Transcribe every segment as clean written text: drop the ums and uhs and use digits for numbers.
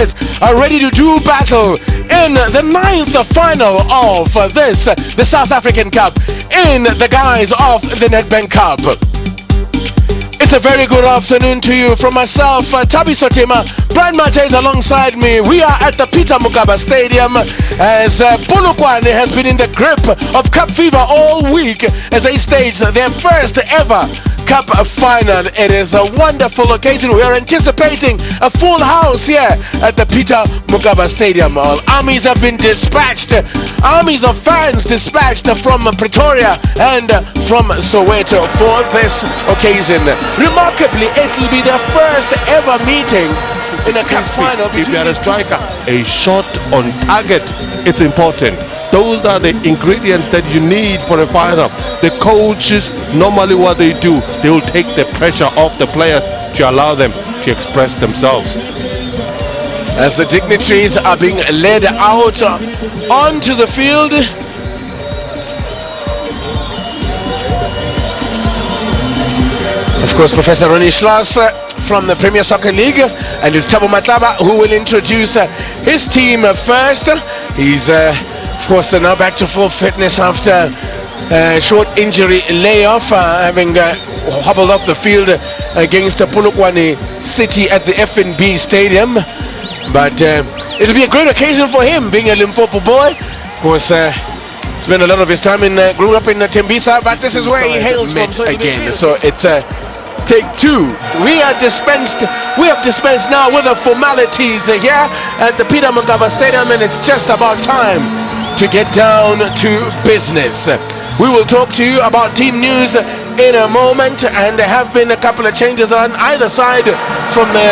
Pirates are ready to do battle in the 9th final of the South African Cup in the guise of the Nedbank Cup. It's a very good afternoon to you from myself, Tabi Sotima. Brian Mate is alongside me. We are at the Peter Mokaba Stadium as Polokwane has been in the grip of Cup fever all week as they stage their first ever Cup final. It is a wonderful occasion. We are anticipating a full house here at the Peter Mokaba Stadium. All armies have been dispatched. Armies of fans dispatched from Pretoria and from Soweto for this occasion. Remarkably, it will be their first ever meeting in a Cup final. If you are a striker, a shot on target, it's important. Those are the ingredients that you need for a final. The coaches, normally what they do, they will take the pressure off the players to allow them to express themselves. As the dignitaries are being led out onto the field, of course, Professor Ronnie Schloss from the Premier Soccer League, and it's Thabo Matlaba who will introduce his team first. He's of course now back to full fitness after a short injury layoff, having hobbled off the field against Polokwane City at the FNB Stadium. But it'll be a great occasion for him, being a Limpopo boy. Of course, spent a lot of his time grew up in Tembisa, but this is where he hails from. So again, so it's take two. We have dispensed now with the formalities here at the Peter Mokaba Stadium, and it's just about time to get down to business. We will talk to you about team news in a moment, and there have been a couple of changes on either side from the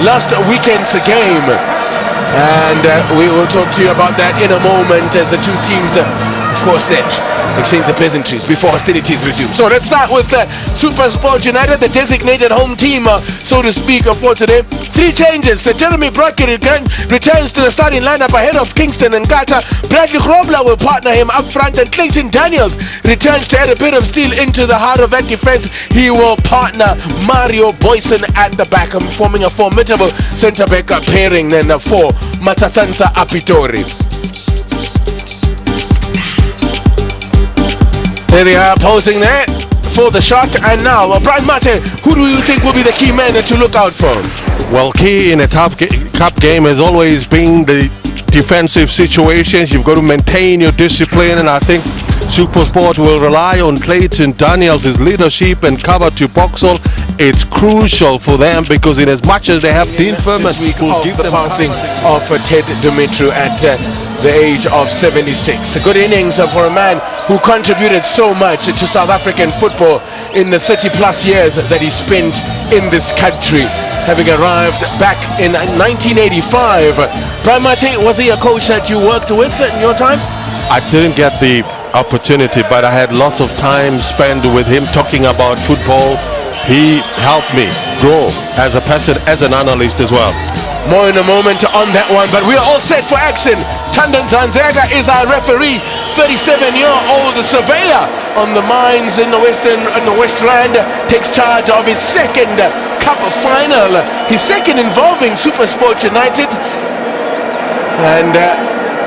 last weekend's game, and we will talk to you about that in a moment as the two teams, of course, then exchange the pleasantries before hostilities resume. So let's start with Super Sport United, the designated home team, so to speak, for today. Three changes. Jeremy Brockett returns to the starting lineup ahead of Kingston and Gata. Bradley Grobler will partner him up front, and Clayton Daniels returns to add a bit of steel into the heart of that defense. He will partner Mario Boyson at the back, forming a formidable centre-back pairing then for Matatansa Apitori. There they are posing there for the shot, and now Brian Mate, who do you think will be the key men to look out for? Well, key in a cup game has always been the defensive situations. You've got to maintain your discipline, and I think SuperSport will rely on Clayton Daniels' leadership and cover to Boxall. It's crucial for them because in as much as they have Dean Furman will give the them passing of Ted Dumitru at the age of 76. A good innings for a man who contributed so much to South African football in the 30-plus years that he spent in this country, having arrived back in 1985. Brian Mate, was he a coach that you worked with in your time? I didn't get the opportunity, but I had lots of time spent with him talking about football. He helped me grow as a person, as an analyst as well. More in a moment on that one, but we are all set for action. Tandon Zanzega is our referee, 37-year-old surveyor on the mines in the West Rand, takes charge of his second Cup final, his second involving SuperSport United, and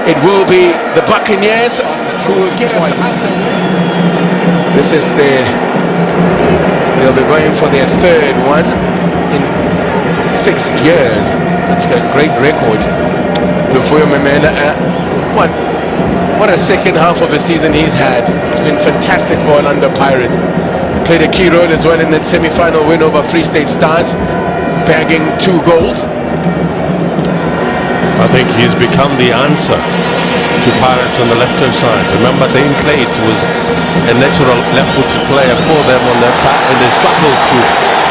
it will be the Buccaneers who will get us underway. This is they'll be going for their third one in 6 years. That's a great record. Lufuyo Memela, what a second half of a season he's had. It's been fantastic for Orlando Pirates. Played a key role as well in that semi-final win over Free State Stars, bagging 2 goals. I think he's become the answer to Pirates on the left-hand side. Remember, Dane Clayt was a natural left-footed player for them on that side, and they struggled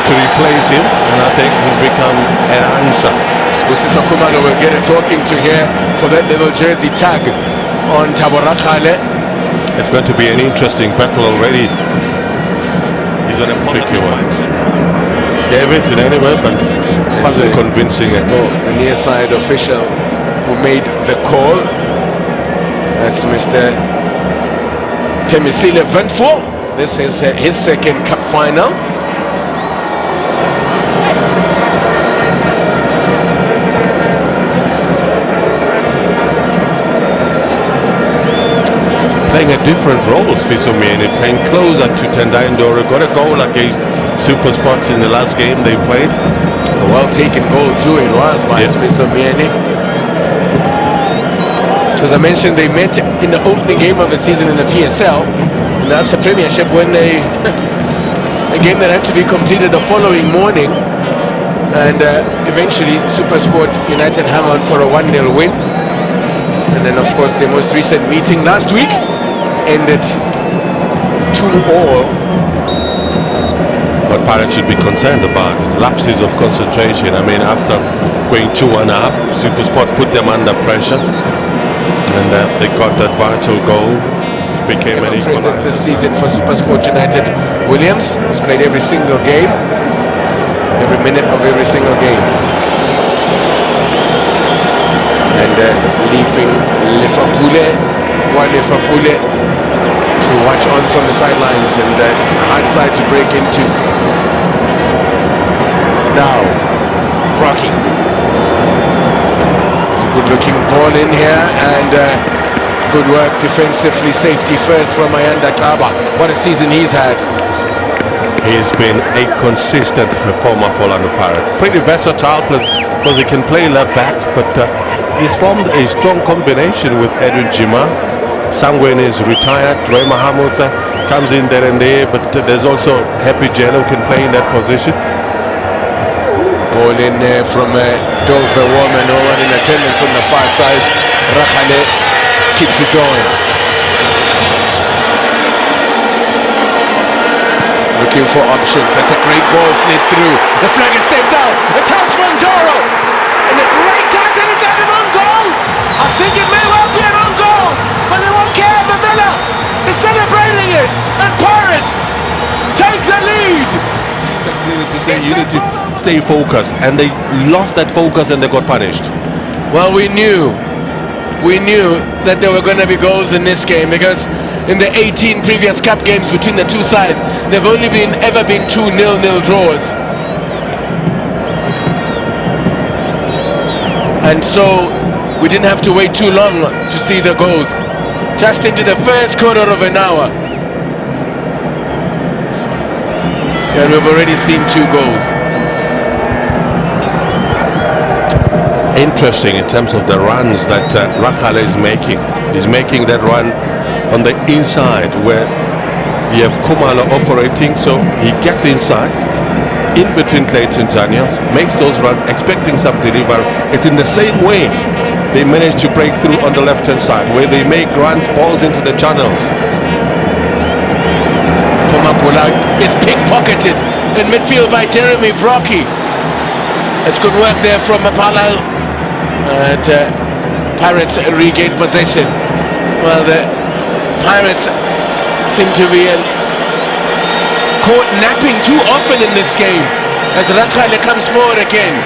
to replace him, and I think he's become an answer. Spusiso Kumalo will get a talking to here for that little jersey tag on Taborakale. It's going to be an interesting battle already. He's on a tricky one. Gave it in anyway, but wasn't convincing at all. The near side official who made the call. That's Mr. Temisile Ventful. This is his second cup final. different roles. Fisomeni playing closer to Tendai Ndoro, got a goal against Supersports in the last game they played. A well-taken goal too it was by Fisomeni. So as I mentioned, they met in the opening game of the season in the PSL, in the Absa Premiership, when they a game that had to be completed the following morning, and eventually Supersport United hung on for a 1-0 win. And then of course their most recent meeting last week ended 2-2. What Pirates should be concerned about is lapses of concentration. I mean, after going 2-1 up, Supersport put them under pressure, and they got that vital goal. Became an present this season for Supersport United. Williams has played every single game, every minute of every single game, and leaving Liverpool to watch on from the sidelines, and it's a hard side to break into. Now Brocky, it's a good looking ball in here, and good work defensively, safety first from Ayanda Kaba. What a season he's had. He's been a consistent performer for Orlando Pirates. Pretty versatile because he can play left back, but he's formed a strong combination with Edwin Jima. Sangwen is retired, Roy Mahamud comes in there and there, but there's also Happy Jello who can play in that position. Ball in there from Dover Woman, over in attendance on the far side. Rakhale keeps it going. Looking for options. That's a great ball slid through. The flag is taken down. A chance for Ndoro. And the great touch, and it's an on goal. I think it may well be an on goal, but they won't care. The Villa is celebrating it, and Pirates take the lead. You need to stay focused, and they lost that focus and they got punished. Well, we knew that there were going to be goals in this game, because in the 18 previous cup games between the two sides, there've only ever been 2 0-0 draws. And so we didn't have to wait too long to see the goals. Just into the first quarter of an hour, and we've already seen 2 goals. Interesting in terms of the runs that Rakhale is making. He's making that run on the inside where you have Kumalo operating, so he gets inside in between Clayton Daniels, makes those runs expecting some delivery. It's in the same way they managed to break through on the left hand side, where they make runs, balls into the channels. Tomakula is pickpocketed in midfield by Jeremy Brocky. It's good work there from Mapala. Pirates regain possession. Well, the Pirates seem to be caught napping too often in this game, as Rakhale comes forward again.